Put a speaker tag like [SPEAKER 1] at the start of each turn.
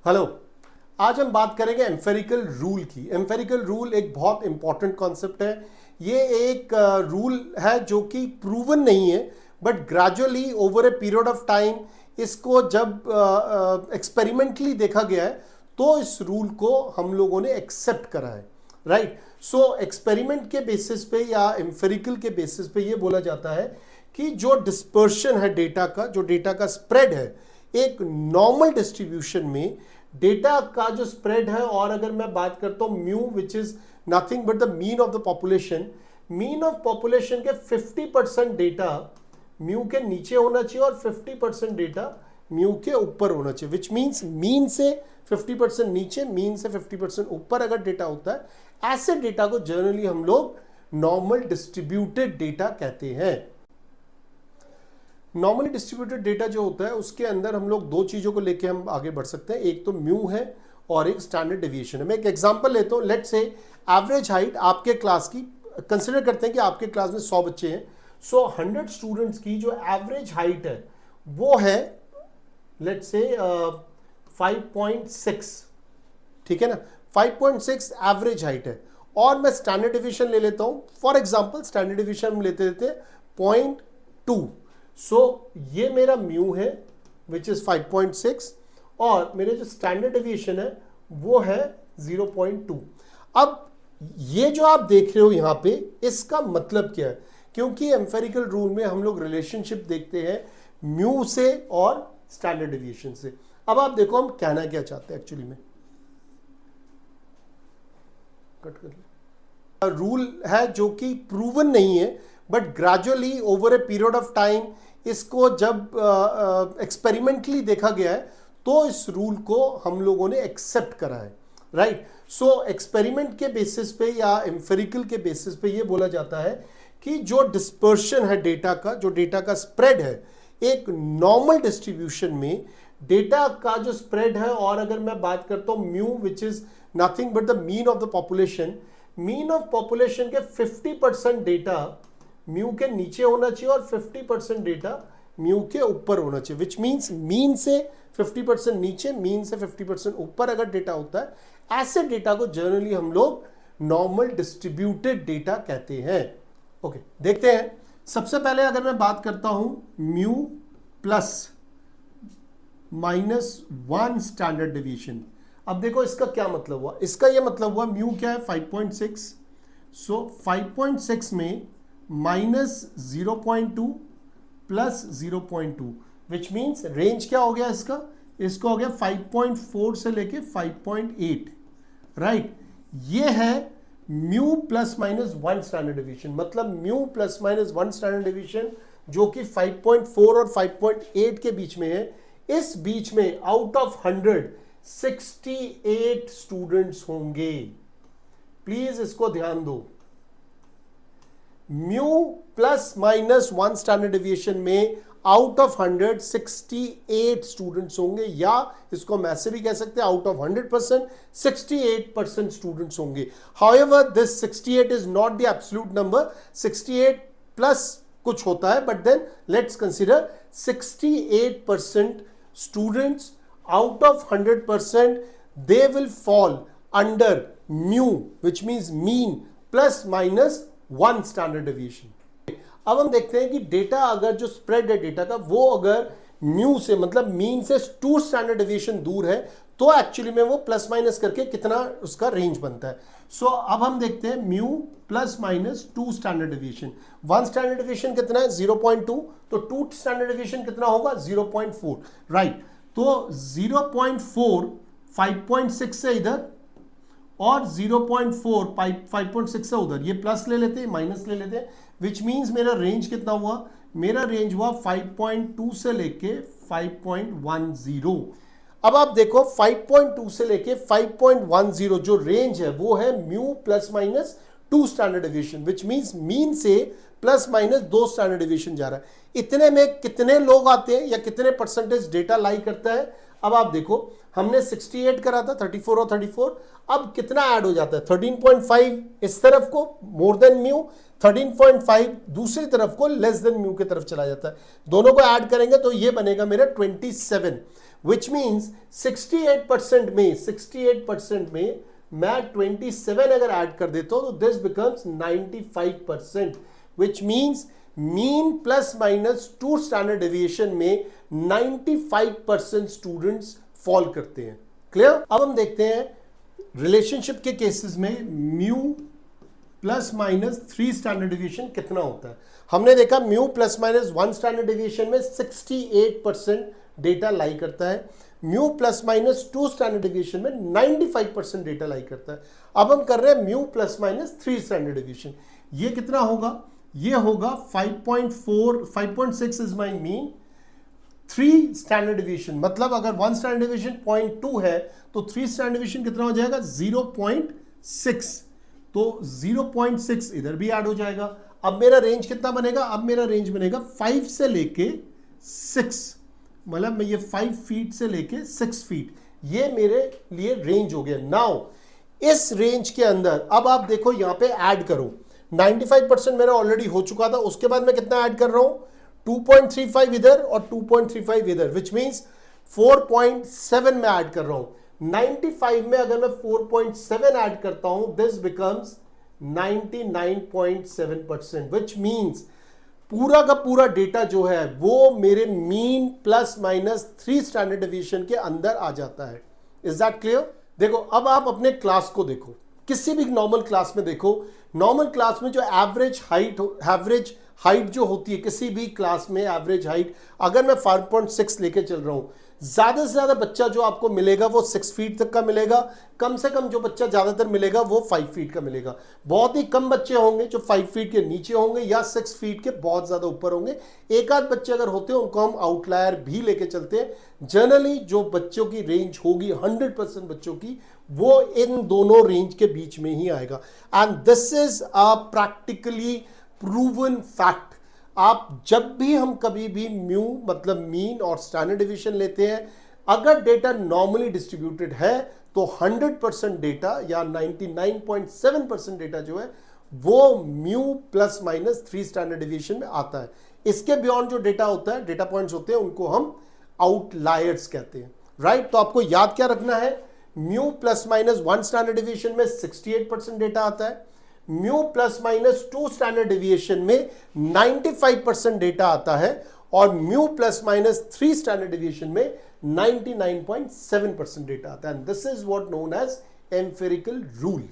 [SPEAKER 1] Hello. आज हम बात करेंगे एम्फेरिकल रूल की। एम्फेरिकल रूल एक बहुत इंपॉर्टेंट कॉन्सेप्ट है। ये एक रूल है जो कि प्रूवन नहीं है, but gradually over a period of time इसको जब एक्सपेरिमेंटली देखा गया है तो इस रूल को हम लोगों ने एक्सेप्ट करा है। राइट। सो एक्सपेरिमेंट के बेसिस पे या एम्फेरिकल के बेसिस पे ये बोला जाता है कि जो डिस्पर्शन है डेटा का, जो डेटा का स्प्रेड है एक नॉर्मल डिस्ट्रीब्यूशन में, डेटा का जो स्प्रेड है, और अगर मैं बात करता हूं mu which is nothing but the mean of the population, mean of population के 50% डेटा म्यू के नीचे होना चाहिए और 50% डेटा म्यू के ऊपर होना चाहिए, विच मीन्स मीन से 50% नीचे, मीन से 50% ऊपर अगर डेटा होता है, ऐसे डेटा को जनरली हम लोग नॉर्मल डिस्ट्रीब्यूटेड डेटा कहते हैं। नॉर्मली डिस्ट्रीब्यूटेड डेटा जो होता है उसके अंदर हम लोग दो चीजों को लेके हम आगे बढ़ सकते हैं, एक तो म्यू है और एक स्टैंडर्ड डेविएशन है। मैं एक एग्जांपल लेता हूं, लेट्स से एवरेज हाइट आपके क्लास की, कंसिडर करते हैं कि आपके क्लास में 100 बच्चे हैं, सो 100 स्टूडेंट्स की जो एवरेज हाइट है वो है लेट्स से 5.6, ठीक है ना, 5.6 एवरेज हाइट है। और मैं स्टैंडर्ड डेविएशन ले लेता हूं, फॉर एग्जांपल स्टैंडर्ड डेविएशन हम लेते 0.2, सो ये मेरा म्यू है विच इज 5.6 और मेरे जो स्टैंडर्ड डेविएशन है वो है 0.2। अब ये जो आप देख रहे हो यहां पे, इसका मतलब क्या है? क्योंकि एम्फेरिकल रूल में हम लोग रिलेशनशिप देखते हैं म्यू से और स्टैंडर्ड डेविएशन से। अब आप देखो हम कहना क्या चाहते हैं एक्चुअली में, कट कर रूल है जो कि प्रूवन नहीं है, but gradually over a period of time इसको जब एक्सपेरिमेंटली देखा गया है तो इस रूल को हम लोगों ने एक्सेप्ट करा है। राइट। सो एक्सपेरिमेंट के बेसिस पे या एम्फेरिकल के बेसिस पे ये बोला जाता है कि जो डिस्पर्शन है डेटा का, जो डेटा का स्प्रेड है एक नॉर्मल डिस्ट्रीब्यूशन में, डेटा का जो स्प्रेड है, और अगर मैं बात करता हूं mu which is nothing but the mean of the population, mean of population के 50% डेटा म्यू के नीचे होना चाहिए और 50% डेटा म्यू के ऊपर होना चाहिए, विच मीन्स मीन से 50% नीचे, मीन से 50% ऊपर अगर डेटा होता है, ऐसे डेटा को जनरली हम लोग नॉर्मल डिस्ट्रीब्यूटेड डेटा कहते हैं। ओके, देखते हैं। सबसे पहले अगर मैं बात करता हूं म्यू प्लस -1 स्टैंडर्ड डेविएशन, अब देखो इसका क्या मतलब हुआ। इसका यह मतलब हुआ म्यू क्या है 5.6, सो 5.6 में -0.2 प्लस 0.2, विच मीन्स रेंज क्या हो गया इसका, इसका हो गया 5.4 से लेके 5.8। राइट। ये है mu plus minus 1 standard deviation, मतलब mu plus minus 1 standard deviation जो कि 5.4 और 5.8 के बीच में है। इस बीच में आउट ऑफ 100 68 स्टूडेंट्स होंगे। प्लीज इसको ध्यान दो, mu plus minus 1 standard deviation में आउट ऑफ 100 68 स्टूडेंट्स होंगे, या इसको मैं ऐसे भी कह सकते हैं आउट ऑफ 100% 68% स्टूडेंट्स होंगे। However this 68 is not the absolute number, 68 plus कुछ होता है, but then let's consider 68% students out of 100% they will fall under mu which means mean plus minus 1 standard deviation. अब हम देखते हैं कि डेटा अगर जो स्प्रेड है डेटा का वो अगर म्यू से मतलब मीन से 2 स्टैंडर्ड डेविएशन दूर है तो एक्चुअली में वो प्लस माइनस करके कितना उसका रेंज बनता है। सो अब हम देखते हैं mu plus minus 2 standard deviation, 1 standard deviation कितना है 0.2, तो 2 स्टैंडर्ड डेविएशन कितना होगा 0.4। राइट। तो 0.4 5.6 से इधर और 0.4 5.6 से उधर, ये प्लस ले लेते हैं माइनस ले लेते हैं, विच मीन्स मेरा रेंज कितना हुआ, मेरा रेंज हुआ 5.2 से लेके 5.10। अब आप देखो 5.2 से लेके 5.10 जो रेंज है वो है mu plus minus 2 standard deviation, which means mean से प्लस माइनस 2 स्टैंडर्ड डेविएशन जा रहा है। इतने में कितने लोग आते हैं या कितने परसेंटेज डेटा लाई करता है? अब आप देखो हमने 68 करा था, 34 और 34, अब कितना ऐड हो जाता है 13.5 इस तरफ को मोर देन म्यू, 13.5 दूसरी तरफ को लेस देन म्यू की तरफ चला जाता है। दोनों को ऐड करेंगे तो ये बनेगा मेरा 27। विच मीन्स 68% में मैं 27 अगर ऐड कर देता हूं तो this becomes 95%, which means mean plus minus 2 standard deviation में 95% स्टूडेंट्स फॉल करते हैं। क्लियर? अब हम देखते हैं रिलेशनशिप के केसेस में mu plus minus 3 standard deviation कितना होता है। हमने देखा mu plus minus 1 standard deviation में 68% डेटा लाई करता है, mu plus minus 2 standard deviation में 95% डेटा लाई करता है। अब हम कर रहे हैं mu plus minus 3 standard deviation. ये कितना होगा? ये होगा 5.4, 5.6 is my mean, 3 standard deviation, मतलब अगर 1 स्टैंडर्ड डेविएशन 0.2 है तो 3 स्टैंडर्ड डेविएशन कितना हो जाएगा? 0.6। तो 0.6 इधर भी ऐड हो जाएगा। अब मेरा रेंज कितना बनेगा? अब मेरा रेंज बनेगा 5 से लेके 6, मतलब मैं ये 5 फीट से लेके 6 फीट, ये मेरे लिए रेंज हो गया। नाउ इस रेंज के अंदर अब आप देखो यहां पे ऐड करो, 95% मेरा ऑलरेडी हो चुका था, उसके बाद मैं कितना ऐड कर रहा हूं? 2.35 इधर और 2.35 इधर, विच मीन्स 4.7 में ऐड कर रहा हूं। 95 में अगर मैं 4.7 ऐड करता हूं, दिस बिकम्स 99.7%, विच मीन्स पूरा का पूरा डेटा जो है वो मेरे mean plus minus 3 standard deviation के अंदर आ जाता है। Is that clear? देखो अब आप अपने क्लास को देखो, किसी भी नॉर्मल क्लास में देखो, नॉर्मल क्लास में जो एवरेज हाइट जो होती है किसी भी क्लास में, एवरेज हाइट अगर मैं 5.6 लेके चल रहा हूं, ज्यादा से ज्यादा बच्चा जो आपको मिलेगा वो 6 फीट तक का मिलेगा, कम से कम जो बच्चा ज्यादातर मिलेगा वो 5 फीट का मिलेगा। बहुत ही कम बच्चे होंगे जो 5 फीट के नीचे होंगे या 6 फीट के बहुत ज्यादा ऊपर होंगे। एक आध बच्चे अगर होते हैं उनको हम आउटलायर भी लेके चलते हैं। जनरली जो बच्चों की रेंज होगी 100% बच्चों की, वो इन दोनों रेंज के बीच में ही आएगा। And this is a practically proven fact. आप जब भी हम कभी भी म्यू मतलब मीन और स्टैंडर्ड डेविएशन लेते हैं, अगर डेटा नॉर्मली डिस्ट्रीब्यूटेड है तो 100% डेटा या 99.7% डेटा जो है वो mu plus minus 3 standard deviation में आता है। इसके बियॉन्ड जो डेटा होता है, डेटा पॉइंट्स होते हैं, उनको हम आउटलायर्स कहते हैं। राइट? तो आपको याद क्या रखना है? Mu plus minus 1 standard deviation में 68% डेटा आता है, mu plus minus 2 standard deviation में 95% डेटा आता है, और mu plus minus 3 standard deviation में 99.7% डेटा आता है। This is what known as empirical rule.